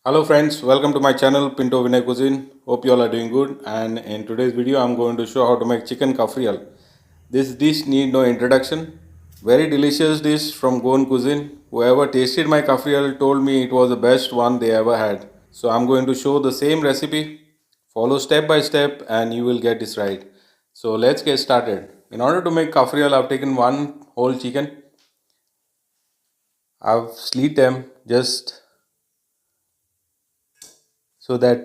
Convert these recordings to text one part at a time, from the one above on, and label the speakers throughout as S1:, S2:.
S1: Hello friends, welcome to my channel Pinto Vinegar Cuisine. Hope you all are doing good, and in today's video I'm going to show how to make chicken Cafreal. This dish need no introduction. Very delicious dish from Goan cuisine. Whoever tasted my Cafreal told me it was the best one they ever had. So I'm going to show the same recipe. Follow step by step and you will get this right. So let's get started. In order to make Cafreal, I've taken one whole chicken. I've slit them just so that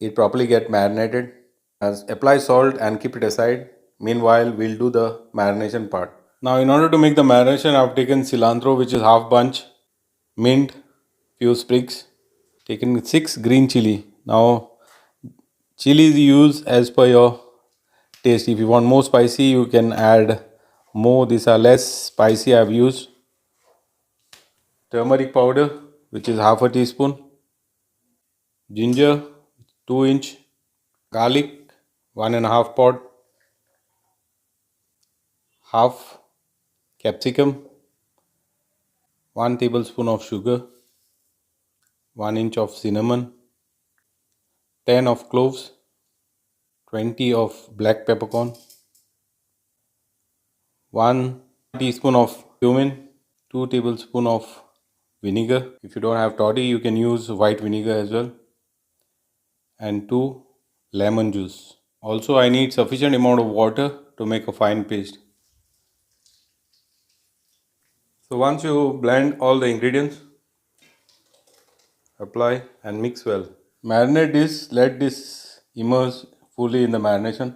S1: it properly get marinated. Apply salt and keep it aside. Meanwhile, we'll do the marination part. Now, in order to make the marination, I've taken cilantro, which is half bunch, mint, few sprigs, taken 6 green chili. Now, chilies you use as per your taste. If you want more spicy, you can add more. These are less spicy. I've used turmeric powder, which is half a teaspoon, ginger, 2 inch, garlic, 1.5 pod, half capsicum, 1 tablespoon of sugar, 1 inch of cinnamon, 10 of cloves, 20 of black peppercorn, 1 teaspoon of cumin, 2 tablespoon of vinegar. If you don't have toddy, you can use white vinegar as well, and 2 lemon juice. Also, I need sufficient amount of water to make a fine paste. So once you blend all the ingredients, apply and mix well. Marinate this, let this immerse fully in the marination,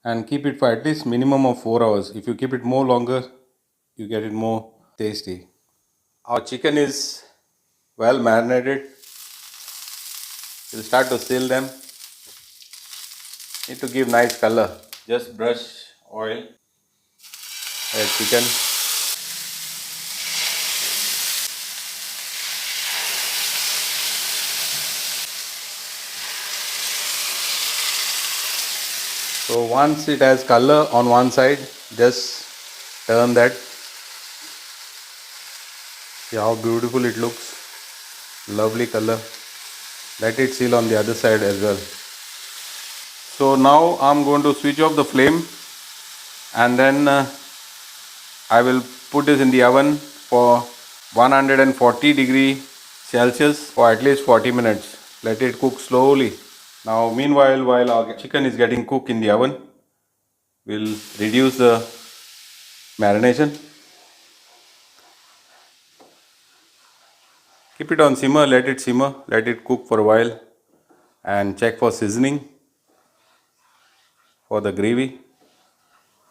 S1: and keep it for at least minimum of 4 hours. If you keep it more longer, you get it more tasty. Our chicken is well marinated. We'll start to seal them. Need to give nice color. Just brush oil at chicken. So once it has color on one side, just turn that. See how beautiful it looks. Lovely color. Let it seal on the other side as well. So now I'm going to switch off the flame, and then I will put this in the oven for 140°C for at least 40 minutes. Let it cook slowly. Now meanwhile, while our chicken is getting cooked in the oven, we'll reduce the marination. Keep it on simmer, let it simmer, let it cook for a while, and check for seasoning for the gravy.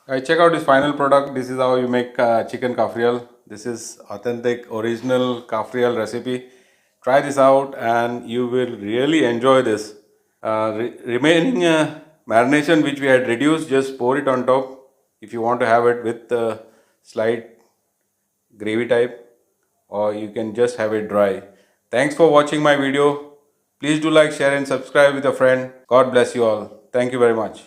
S1: Check out this final product. This is how you make chicken Cafreal. This is authentic original Cafreal recipe. Try this out and you will really enjoy this. Remaining marination which we had reduced, just pour it on top if you want to have it with slight gravy type, or you can just have it dry. Thanks for watching my video. Please do like, share and subscribe with a friend. God bless you all. Thank you very much.